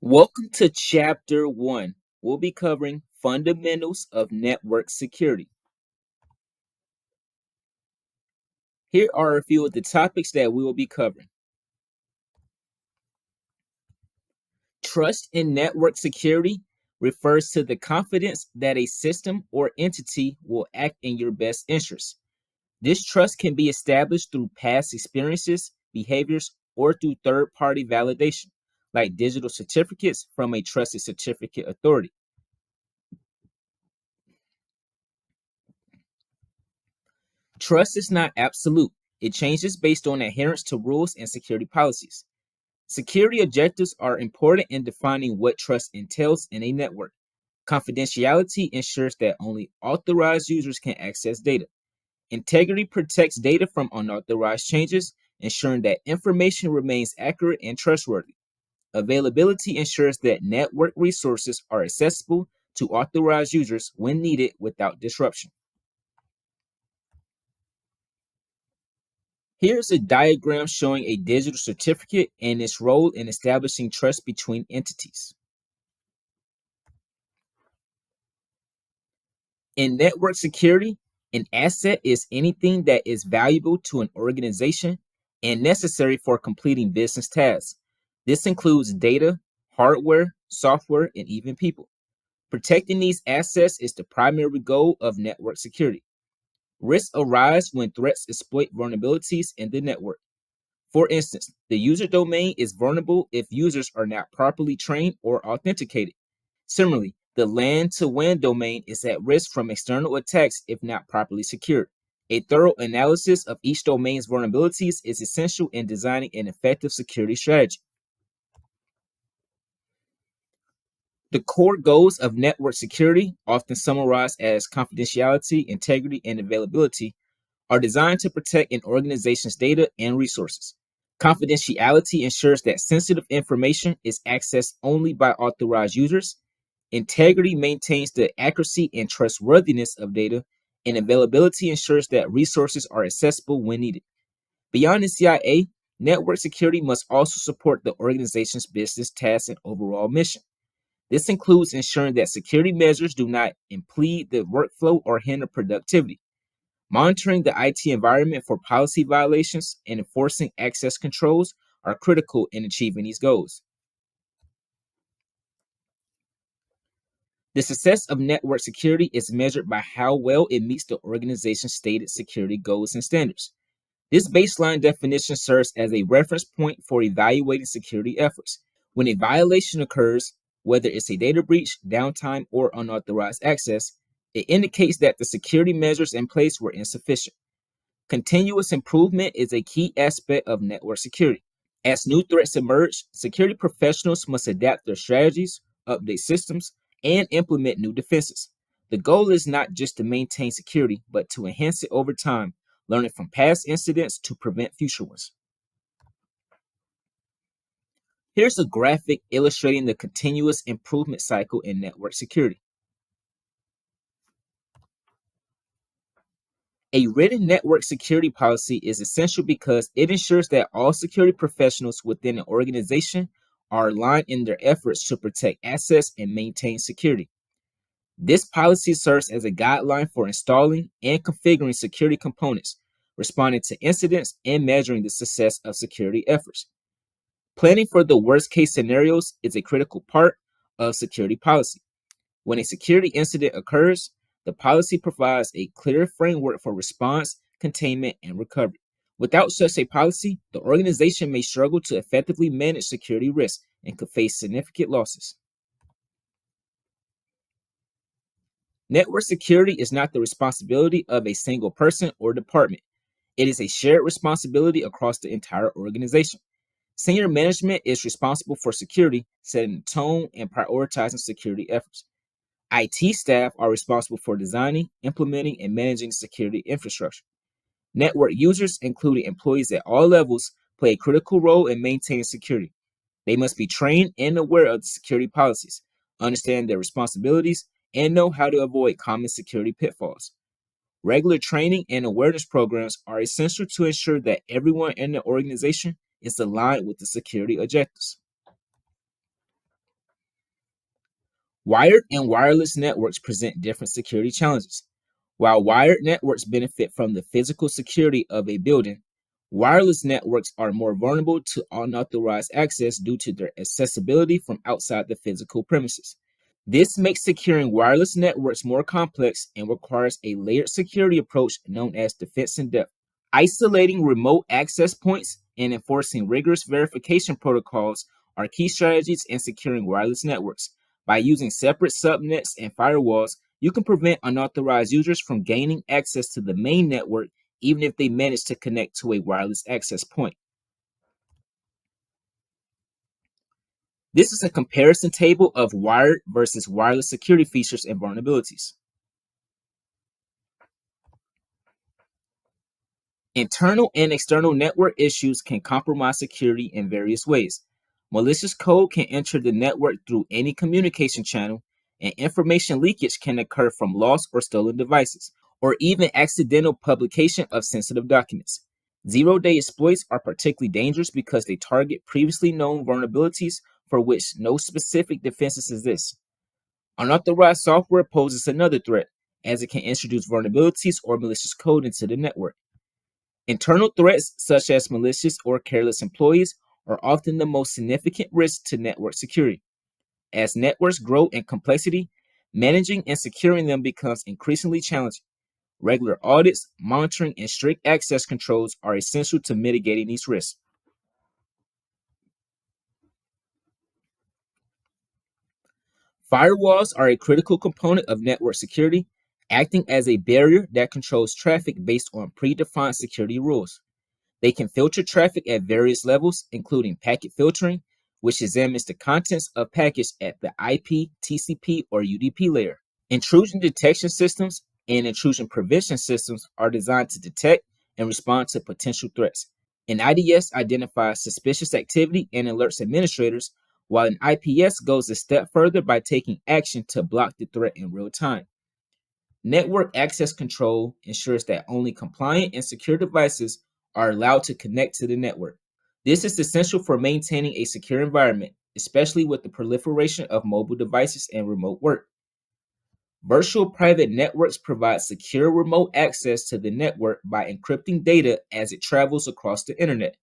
Welcome to Chapter 1. We'll be covering fundamentals of network security. Here are a few of the topics that we will be covering. Trust in network security refers to the confidence that a system or entity will act in your best interest. This trust can be established through past experiences, behaviors, or through third party validation, like digital certificates from a trusted certificate authority. Trust is not absolute. It changes based on adherence to rules and security policies. Security objectives are important in defining what trust entails in a network. Confidentiality ensures that only authorized users can access data. Integrity protects data from unauthorized changes, ensuring that information remains accurate and trustworthy. Availability ensures that network resources are accessible to authorized users when needed without disruption. Here's a diagram showing a digital certificate and its role in establishing trust between entities. In network security, an asset is anything that is valuable to an organization and necessary for completing business tasks. This includes data, hardware, software, and even people. Protecting these assets is the primary goal of network security. Risks arise when threats exploit vulnerabilities in the network. For instance, the user domain is vulnerable if users are not properly trained or authenticated. Similarly, the LAN to WAN domain is at risk from external attacks if not properly secured. A thorough analysis of each domain's vulnerabilities is essential in designing an effective security strategy. The core goals of network security, often summarized as confidentiality, integrity, and availability, are designed to protect an organization's data and resources. Confidentiality ensures that sensitive information is accessed only by authorized users. Integrity maintains the accuracy and trustworthiness of data, and availability ensures that resources are accessible when needed. Beyond the CIA, network security must also support the organization's business tasks and overall mission. This includes ensuring that security measures do not impede the workflow or hinder productivity. Monitoring the IT environment for policy violations and enforcing access controls are critical in achieving these goals. The success of network security is measured by how well it meets the organization's stated security goals and standards. This baseline definition serves as a reference point for evaluating security efforts. When a violation occurs, whether it's a data breach, downtime, or unauthorized access, it indicates that the security measures in place were insufficient. Continuous improvement is a key aspect of network security. As new threats emerge, security professionals must adapt their strategies, update systems, and implement new defenses. The goal is not just to maintain security, but to enhance it over time, learning from past incidents to prevent future ones. Here's a graphic illustrating the continuous improvement cycle in network security. A written network security policy is essential because it ensures that all security professionals within an organization are aligned in their efforts to protect assets and maintain security. This policy serves as a guideline for installing and configuring security components, responding to incidents, and measuring the success of security efforts. Planning for the worst case scenarios is a critical part of security policy. When a security incident occurs, the policy provides a clear framework for response, containment, and recovery. Without such a policy, the organization may struggle to effectively manage security risks and could face significant losses. Network security is not the responsibility of a single person or department. It is a shared responsibility across the entire organization. Senior management is responsible for security, setting the tone, and prioritizing security efforts. IT staff are responsible for designing, implementing, and managing security infrastructure. Network users, including employees at all levels, play a critical role in maintaining security. They must be trained and aware of the security policies, understand their responsibilities, and know how to avoid common security pitfalls. Regular training and awareness programs are essential to ensure that everyone in the organization is aligned with the security objectives. Wired and wireless networks present different security challenges. While wired networks benefit from the physical security of a building, wireless networks are more vulnerable to unauthorized access due to their accessibility from outside the physical premises. This makes securing wireless networks more complex and requires a layered security approach known as defense in depth. Isolating remote access points and enforcing rigorous verification protocols are key strategies in securing wireless networks. By using separate subnets and firewalls, you can prevent unauthorized users from gaining access to the main network, even if they manage to connect to a wireless access point. This is a comparison table of wired versus wireless security features and vulnerabilities. Internal and external network issues can compromise security in various ways. Malicious code can enter the network through any communication channel, and information leakage can occur from lost or stolen devices, or even accidental publication of sensitive documents. Zero-day exploits are particularly dangerous because they target previously known vulnerabilities for which no specific defenses exist. Unauthorized software poses another threat, as it can introduce vulnerabilities or malicious code into the network. Internal threats, such as malicious or careless employees, are often the most significant risk to network security. As networks grow in complexity, managing and securing them becomes increasingly challenging. Regular audits, monitoring, and strict access controls are essential to mitigating these risks. Firewalls are a critical component of network security, acting as a barrier that controls traffic based on predefined security rules. They can filter traffic at various levels, including packet filtering, which examines the contents of packets at the IP, TCP, or UDP layer. Intrusion detection systems and intrusion prevention systems are designed to detect and respond to potential threats. An IDS identifies suspicious activity and alerts administrators, while an IPS goes a step further by taking action to block the threat in real time. Network access control ensures that only compliant and secure devices are allowed to connect to the network. This is essential for maintaining a secure environment, especially with the proliferation of mobile devices and remote work. Virtual private networks provide secure remote access to the network by encrypting data as it travels across the internet.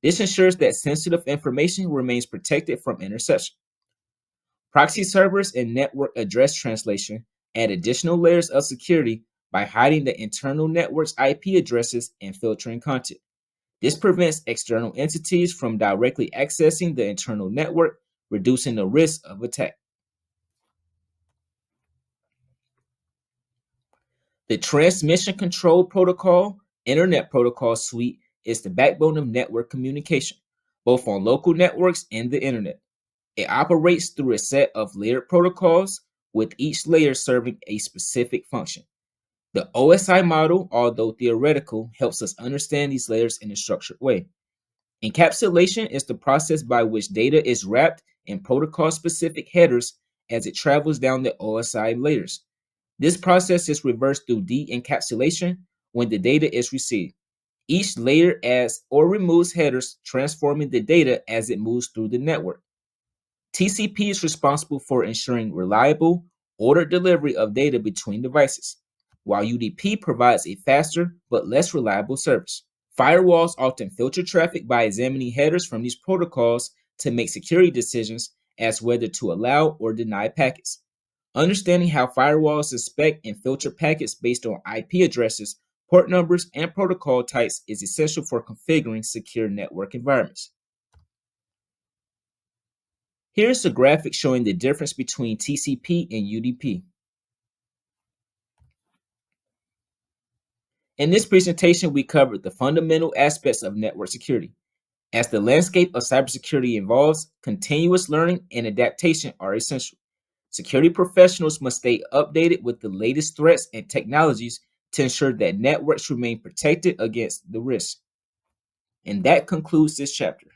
This ensures that sensitive information remains protected from interception. Proxy servers and network address translation add additional layers of security by hiding the internal network's IP addresses and filtering content. This prevents external entities from directly accessing the internal network, reducing the risk of attack. The Transmission Control Protocol Internet Protocol Suite is the backbone of network communication, both on local networks and the internet. It operates through a set of layered protocols, with each layer serving a specific function. The OSI model, although theoretical, helps us understand these layers in a structured way. Encapsulation is the process by which data is wrapped in protocol-specific headers as it travels down the OSI layers. This process is reversed through de-encapsulation when the data is received. Each layer adds or removes headers, transforming the data as it moves through the network. TCP is responsible for ensuring reliable, ordered delivery of data between devices, while UDP provides a faster but less reliable service. Firewalls often filter traffic by examining headers from these protocols to make security decisions as whether to allow or deny packets. Understanding how firewalls inspect and filter packets based on IP addresses, port numbers, and protocol types is essential for configuring secure network environments. Here's a graphic showing the difference between TCP and UDP. In this presentation, we covered the fundamental aspects of network security. As the landscape of cybersecurity evolves, continuous learning and adaptation are essential. Security professionals must stay updated with the latest threats and technologies to ensure that networks remain protected against the risks. And that concludes this chapter.